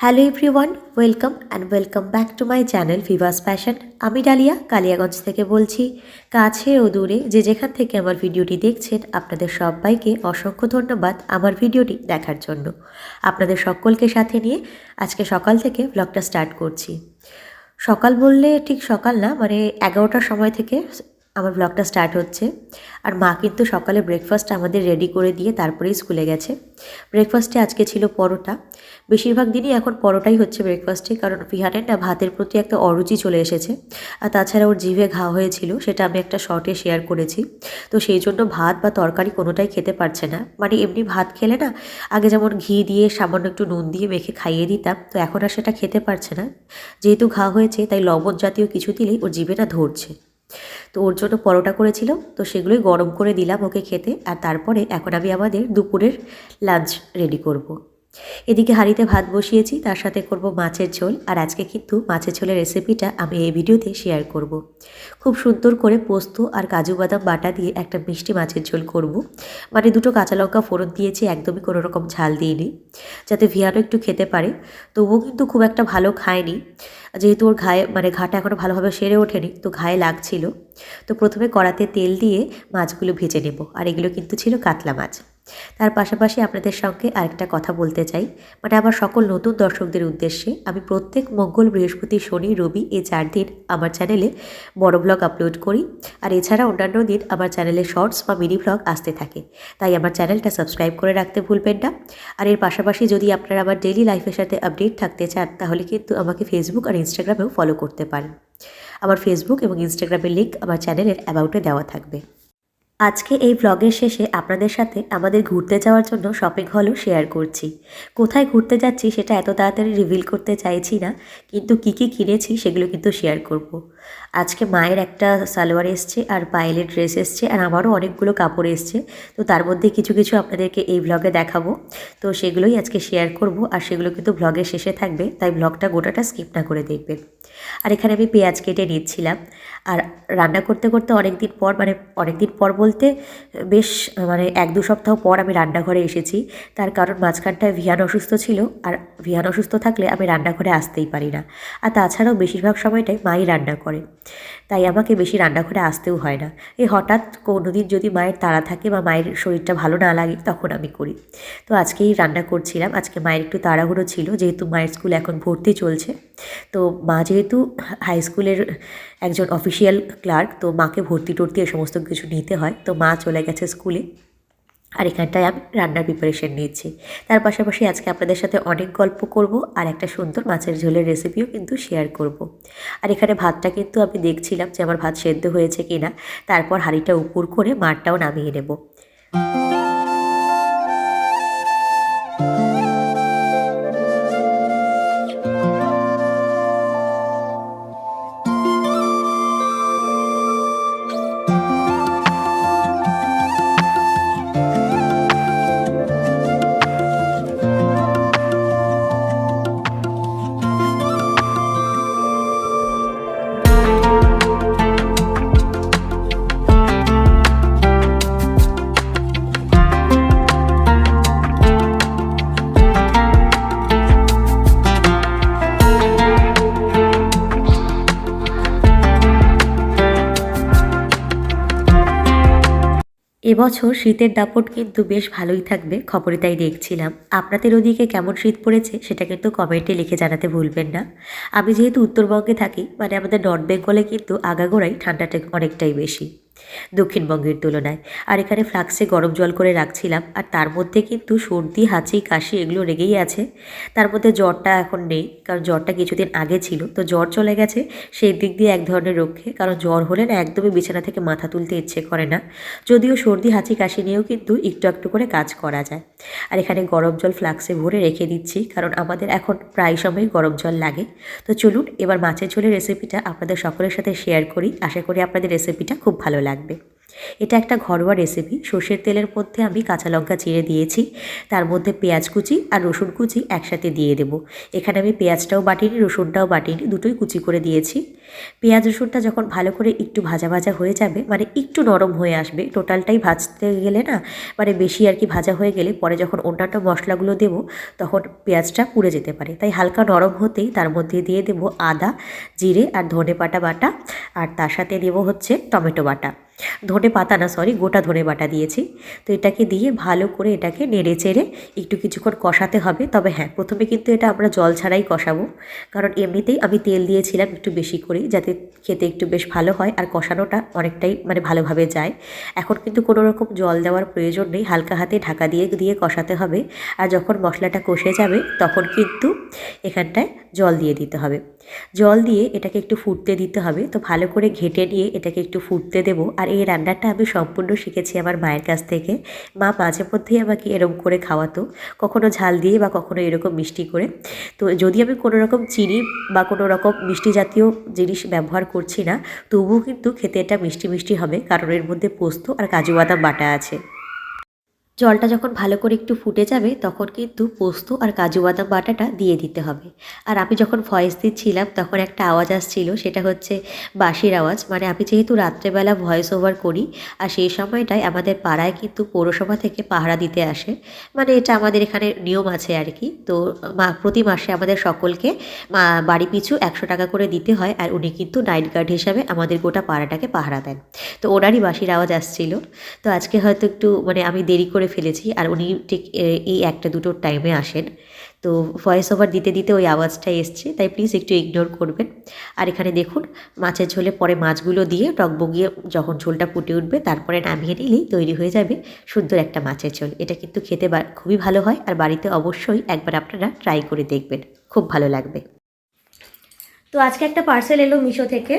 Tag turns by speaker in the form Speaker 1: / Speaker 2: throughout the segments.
Speaker 1: Hello everyone, welcome back to my channel Vivas passion. আমি dahlia Kaliaganj থেকে বলছি। কাছে ও দূরে যে যেখান থেকে আমার ভিডিওটি দেখছেন, আপনাদের সবাইকে অসংখ্য ধন্যবাদ আমার ভিডিওটি দেখার জন্য। আপনাদের সকলকে সাথে নিয়ে আজকে সকাল থেকে ব্লগটা স্টার্ট করছি। সকাল বললে ঠিক সকাল না, মানে 11টার সময় থেকে আমার ব্লগটা স্টার্ট হচ্ছে। আর মা কিন্তু সকালে ব্রেকফাস্ট আমাদের রেডি করে দিয়ে তারপরেই স্কুলে গেছে। ব্রেকফাস্টে আজকে ছিল পরোটা। বেশিরভাগ দিনই এখন পরোটাই হচ্ছে ব্রেকফাস্টে, কারণ বিহারের না ভাতের প্রতি একটা অরুচি চলে এসেছে। আর তাছাড়া ওর জিভে ঘা হয়েছিল, সেটা আমি একটা শর্টে শেয়ার করেছি। তো সেই জন্য ভাত বা তরকারি কোনোটাই খেতে পারছে না। মানে এমনি ভাত খেলে না, আগে যেমন ঘি দিয়ে সামান্য একটু নুন দিয়ে মেখে খাইয়ে দিতাম, তো এখন আর সেটা খেতে পারছে না। যেহেতু ঘা হয়েছে তাই লবণ জাতীয় কিছু দিলেই ওর জিভে না ধরছে। তো ওর জন্য পরোটা করেছিল, তো সেগুলোই গরম করে দিলাম ওকে খেতে। আর তারপরে এখন আমি আমাদের দুপুরের লাঞ্চ রেডি করব। এদিকে হাঁড়িতে ভাত বসিয়েছি, তার সাথে করব মাছের ঝোল। আর আজকে কিন্তু মাছের ঝোলের রেসিপিটা আমি এই ভিডিওতে শেয়ার করব। খুব সুন্দর করে পোস্ত আর কাজু বাদাম বাটা দিয়ে একটা মিষ্টি মাছের ঝোল করব। মানে দুটো কাঁচা লঙ্কা ফোড়ন দিয়েছি, একদমই কোনো রকম ঝাল দিইনি, যাতে ভিয়ানো একটু খেতে পারে। তবুও কিন্তু খুব একটা ভালো খায়নি, যেহেতু ওর ঘাটা এখনও ভালোভাবে সেরে ওঠেনি, তো ঘায়ে লাগছিল। তো প্রথমে কড়াতে তেল দিয়ে মাছগুলো ভেজে নেব। আর এগুলো কিন্তু ছিল কাতলা মাছ। তার পাশাপাশি আপনাদের সঙ্গে আরেকটা কথা বলতে চাই, মানে আমার সকল নতুন দর্শকদের উদ্দেশ্যে। আমি প্রত্যেক মঙ্গল, বৃহস্পতি, শনি, রবি এই 4 দিন আমার চ্যানেলে বড় ব্লগ আপলোড করি। আর এছাড়া অন্যান্য দিন আমার চ্যানেলে শর্টস বা মিনি ব্লগ আসতে থাকে। তাই আমার চ্যানেলটা সাবস্ক্রাইব করে রাখতে ভুলবেন না। আর এর পাশাপাশি যদি আপনারা আমার ডেইলি লাইফের সাথে আপডেট থাকতে চান, তাহলে কিন্তু আমাকে ফেসবুক আর ইনস্টাগ্রামেও ফলো করতে পারেন। আমার ফেসবুক এবং ইনস্টাগ্রামের লিঙ্ক আমার চ্যানেলের অ্যাবাউটে দেওয়া থাকবে। আজকে এই ব্লগের শেষে আপনাদের সাথে আমাদের ঘুরতে যাওয়ার জন্য শপিং হলও শেয়ার করছি। কোথায় ঘুরতে যাচ্ছি সেটা এত তাড়াতাড়ি রিভিল করতে চাইছি না, কিন্তু কী কী কিনেছি সেগুলো কিন্তু শেয়ার করব। আজকে মায়ের একটা সালোয়ার এসছে, আর পায়েলের ড্রেস এসছে, আর আমারও অনেকগুলো কাপড় এসছে। তো তার মধ্যে কিছু কিছু আপনাদেরকে এই ব্লগে দেখাবো। তো সেগুলোই আজকে শেয়ার করব, আর সেগুলো কিন্তু ব্লগের শেষে থাকবে, তাই ব্লগটা গোটাটা স্কিপ না করে দেখবেন। আর এখানে আমি পেঁয়াজ কেটে নিচ্ছিলাম। আর রান্না করতে করতে অনেক দিন পর বলতে বেশ 1-2 সপ্তাহ পর আমি রান্নাঘরে এসেছি। তার কারণ মাঝখানটায় ভিয়ান অসুস্থ ছিল, আর ভিয়ান অসুস্থ থাকলে আমি রান্নাঘরে আসতেই পারি না। আর তাছাড়াও বেশিরভাগ সময়টাই মাই রান্না করে, তাই আমাকে বেশি রান্নাঘরে আসতেও হয় না। এই হঠাৎ কোনো দিন যদি মায়ের তাড়া থাকে বা মায়ের শরীরটা ভালো না লাগে, তখন আমি করি। তো আজকেই রান্না করছিলাম। আজকে মায়ের একটু তাড়াহুড়ো ছিল, যেহেতু মায়ের স্কুল এখন ভর্তি চলছে। তো মা যেহেতু হাই স্কুলের একজন অফিসিয়াল ক্লার্ক, তো মাকে ভর্তি টর্তি এ সমস্ত কিছু নিতে হয়, তো মা চলে গেছে স্কুলে। আর এখানটায় আমি রান্নার প্রিপারেশন নিচ্ছি। তার পাশাপাশি আজকে আপনাদের সাথে অনেক গল্প করব, আর একটা সুন্দর মাছের ঝোলের রেসিপিও কিন্তু শেয়ার করব। আর এখানে ভাতটা কিন্তু আমি দেখছিলাম যে আমার ভাত সেদ্ধ হয়েছে কিনা। তারপর হাঁড়িটা উপর করে মারটাও নামিয়ে নেব। এবছর শীতের দাপট কিন্তু বেশ ভালোই থাকবে, খবরে তাই দেখছিলাম। আপনাদের ওদিকে কেমন শীত পড়েছে সেটা কিন্তু কমেন্টে লিখে জানাতে ভুলবেন না। আমি যেহেতু উত্তরবঙ্গে থাকি, মানে আমাদের নর্থ বেঙ্গলে কিন্তু আগাগোড়াই ঠান্ডাটা অনেকটাই বেশি দক্ষিণবঙ্গের তুলনায়। আর এখানে ফ্লাক্সে গরম জল করে রাখছিলাম, আর তার মধ্যে কিন্তু সর্দি, হাঁচি, কাশি এগুলো লেগেই আছে। তার মধ্যে জ্বরটা এখন নেই, কারণ জ্বরটা কিছুদিন আগে ছিল, তো জ্বর চলে গেছে। সেই দিক দিয়ে এক ধরনের রক্ষে, কারণ জ্বর হলে না একদমই বিছানা থেকে মাথা তুলতে ইচ্ছে করে না। যদিও সর্দি, হাঁচি, কাশি নিয়েও কিন্তু একটু একটু করে কাজ করা যায়। আর এখানে গরম জল ফ্লাক্সে ভরে রেখে দিচ্ছি, কারণ আমাদের এখন প্রায় সময় গরম জল লাগে। তো চলুন এবার মাছের ঝোলের রেসিপিটা আপনাদের সকলের সাথে শেয়ার করি। আশা করি আপনাদের রেসিপিটা খুব ভালো লাগবে। এটা একটা ঘরোয়া রেসিপি। সর্ষের তেলের মধ্যে আমি কাঁচা লঙ্কা চিড়ে দিয়েছি, তার মধ্যে পেঁয়াজ কুচি আর রসুন কুচি একসাথে দিয়ে দেব। এখানে আমি পেঁয়াজটাও বাটিনি, রসুনটাও বাটিনি, দুটোই কুচি করে দিয়েছি। পেঁয়াজ রসুনটা যখন ভালো করে একটু ভাজা ভাজা হয়ে যাবে, মানে একটু নরম হয়ে আসবে, টোটালটাই ভাজতে গেলে না মানে বেশি আর কি ভাজা হয়ে গেলে পরে যখন অন্যান্য মশলাগুলো দেব তখন পেঁয়াজটা পুড়ে যেতে পারে, তাই হালকা নরম হতেই তার মধ্যে দিয়ে দেব আদা, জিরে আর ধনেপাতা বাটা, আর তার সাথে দেব হচ্ছে টমেটো বাটা। ধনে পাতা না, সরি, গোটা ধনে বাটা দিয়েছি। তো এটাকে দিয়ে ভালো করে এটাকে নেড়ে চেড়ে একটু কিছুক্ষণ কষাতে হবে। তবে হ্যাঁ, প্রথমে কিন্তু এটা আমরা জল ছাড়াই কষাবো, কারণ এমনিতেই আমি তেল দিয়েছিলাম একটু বেশি করে, যাতে খেতে একটু বেশ ভালো হয় আর কষানোটা অনেকটাই মানে ভালোভাবে যায়। এখন কিন্তু কোনো রকম জল দেওয়ার প্রয়োজন নেই, হালকা হাতে ঢাকা দিয়ে দিয়ে কষাতে হবে। আর যখন মশলাটা কষে যাবে তখন কিন্তু এখানটায় জল দিয়ে দিতে হবে। জল দিয়ে এটাকে একটু ফুটতে দিতে হবে। তো ভালো করে ঘেঁটে নিয়ে এটাকে একটু ফুটতে দেবো। আর এই রান্নাটা আমি সম্পূর্ণ শিখেছি আমার মায়ের কাছ থেকে। মা মাঝে মধ্যেই আমাকে এরকম করে খাওয়াতো, কখনো ঝাল দিয়ে বা কখনো এরকম মিষ্টি করে। তো যদি আমি কোনো রকম চিনি বা কোনো রকম মিষ্টি জাতীয় জিনিস ব্যবহার করছি না, তবুও কিন্তু খেতে এটা মিষ্টি মিষ্টি হবে, কারণ এর মধ্যে পোস্ত আর কাজু বাদাম বাটা আছে। জলটা যখন ভালো করে একটু ফুটে যাবে তখন কিন্তু পোস্ত আর কাজু বাদাম বাটাটা দিয়ে দিতে হবে। আর আমি যখন ভয়েস দিচ্ছিলাম তখন একটা আওয়াজ আসছিল, সেটা হচ্ছে বাঁশির আওয়াজ। মানে আমি যেহেতু রাত্রেবেলা ভয়েস ওভার করি, আর সেই সময়টায় আমাদের পাড়ায় কিন্তু পৌরসভা থেকে পাহারা দিতে আসে, মানে এটা আমাদের এখানে নিয়ম আছে আর কি। তো প্রতি মাসে আমাদের সকলকে বাড়ি পিছু 100 টাকা করে দিতে হয়, আর উনি কিন্তু নাইট গার্ড হিসাবে আমাদের গোটা পাড়াটাকে পাহারা দেন। তো ওনারই বাঁশির আওয়াজ আসছিল। তো আজকে হয়তো একটু মানে আমি দেরি করে ফেলেছি, আর উনি ঠিক এই 1টা-2টোর টাইমে আসেন। তো ভয়েস ওভার দিতে দিতে ওই আওয়াজটা এসছে, তাই প্লিজ একটু ইগনোর করবেন। আর এখানে দেখুন মাছের ঝোলে পরে মাছগুলো দিয়ে টকবগিয়ে যখন ঝোলটা ফুটে উঠবে তারপরে নামিয়ে নিলেই তৈরি হয়ে যাবে সুন্দর একটা মাছের ঝোল। এটা কিন্তু খেতে খুবই ভালো হয়, আর বাড়িতে অবশ্যই একবার আপনারা ট্রাই করে দেখবেন, খুব ভালো লাগবে।
Speaker 2: তো আজকে একটা পার্সেল এলো মিশো থেকে,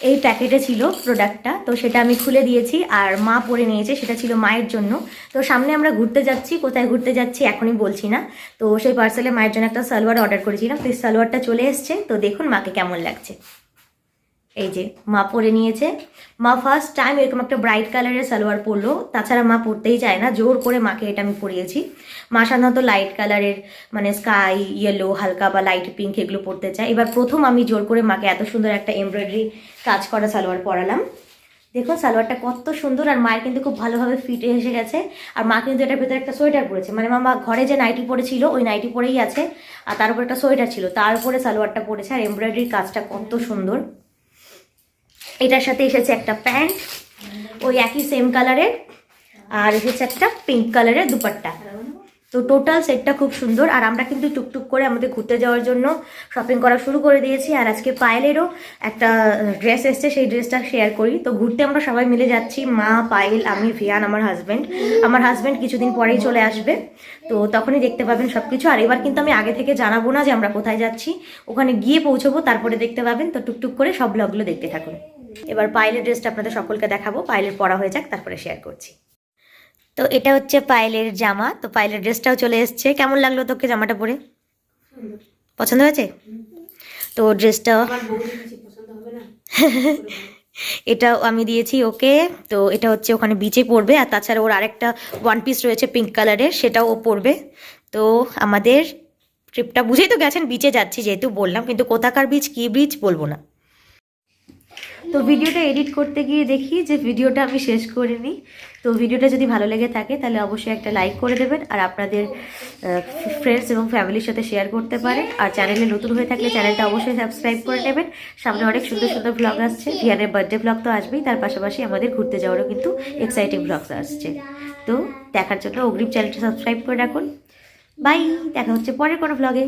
Speaker 2: এই প্যাকেটে ছিল প্রোডাক্টটা, তো সেটা আমি খুলে দিয়েছি আর মা পরে নিয়েছে, সেটা ছিল মায়ের জন্য। তো সামনে আমরা ঘুরতে যাচ্ছি, কোথায় ঘুরতে যাচ্ছি এখনই বলছি না। তো সেই পার্সেলে মায়ের জন্য একটা সালোয়ার অর্ডার করেছিলাম, তো এই সালোয়ারটা চলে এসছে। তো দেখুন মাকে কেমন লাগছে। এই যে মা পরে নিয়েছে। মা ফার্স্ট টাইম এরকম একটা ব্রাইট কালারের সালোয়ার পরলো, তাছাড়া মা পরতেই চায় না, জোর করে মাকে এটা আমি পরিয়েছি। মা সাধারণত লাইট কালারের মানে স্কাই ইয়েলো, হালকা বা লাইট পিঙ্ক এগুলো পরতে চায়। এবার প্রথম আমি জোর করে মাকে এত সুন্দর একটা এমব্রয়ডারি কাজ করা সালোয়ার পরালাম। দেখুন সালোয়ারটা কত সুন্দর, আর মায়ের কিন্তু খুব ভালোভাবে ফিটে এসে গেছে। আর মা কিন্তু এটার ভেতরে একটা সোয়েটার পরেছে, মানে মা ঘরে যে নাইটি পরেছিল ওই নাইটি পরেই আছে, আর তার উপর একটা সোয়েটার ছিল, তার উপরে সালোয়ারটা পরেছে। আর এমব্রয়ডারির কাজটা কত সুন্দর। এটার সাথে এসেছে একটা প্যান্ট ওই একই সেম কালারের, আর এসেছে একটা পিঙ্ক কালারের দুপাট্টা। তো টোটাল সেটটা খুব সুন্দর। আর আমরা কিন্তু টুকটুক করে আমাদের ঘুরতে যাওয়ার জন্য শপিং করা শুরু করে দিয়েছি। আর আজকে পায়েলেরও একটা ড্রেস এসছে, সেই ড্রেসটা শেয়ার করি। তো ঘুরতে আমরা সবাই মিলে যাচ্ছি, মা, পায়েল, আমি, ভিয়ান, আমার হাজব্যান্ড কিছুদিন পরেই চলে আসবে। তো তখনই দেখতে পাবেন সব কিছু। আর এবার কিন্তু আমি আগে থেকে জানাবো না যে আমরা কোথায় যাচ্ছি, ওখানে গিয়ে পৌঁছবো, তারপরে দেখতে পাবেন। তো টুকটুক করে সব ব্লগগুলো দেখতে থাকুন। এবার পায়েলের ড্রেসটা আপনাদের সকলকে দেখাবো, পায়েলের পরা হয়ে যাক তারপরে শেয়ার করছি। তো এটা হচ্ছে পায়েলের জামা। তো পায়েলের ড্রেসটাও চলে এসছে। কেমন লাগলো তোকে জামাটা পরে? পছন্দ হয়েছে? তো ড্রেসটা এটাও আমি দিয়েছি ওকে। তো এটা হচ্ছে ওখানে বিচে পরবে, আর তাছাড়া ওর আরেকটা ওয়ান পিস রয়েছে পিঙ্ক কালারের, সেটাও ও পরবে। তো আমাদের ট্রিপটা বুঝেই তো গেছেন, বিচে যাচ্ছি যেহেতু বললাম, কিন্তু কোথাকার বিচ কী বিচ বলবো না। তো ভিডিওটা এডিট করতে গিয়ে দেখি যে ভিডিওটা আমি শেষ করিনি। তো ভিডিওটা যদি ভালো লেগে থাকে তাহলে অবশ্যই একটা লাইক করে দেবেন, আর আপনাদের ফ্রেন্ডস এবং ফ্যামিলির সাথে শেয়ার করতে পারেন। আর চ্যানেলে নতুন হয়ে থাকলে চ্যানেলটা অবশ্যই সাবস্ক্রাইব করে নেবেন। সামনে অনেক সুন্দর সুন্দর ব্লগ আসছে, ভিয়ানের বার্থডে ব্লগ তো আসবেই, তার পাশাপাশি আমাদের ঘুরতে যাওয়ারও কিন্তু এক্সাইটিং ব্লগস আসছে। তো দেখার জন্য অগ্রিম চ্যানেলটা সাবস্ক্রাইব করে রাখুন। বাই, দেখা হচ্ছে পরের কোনো ব্লগে।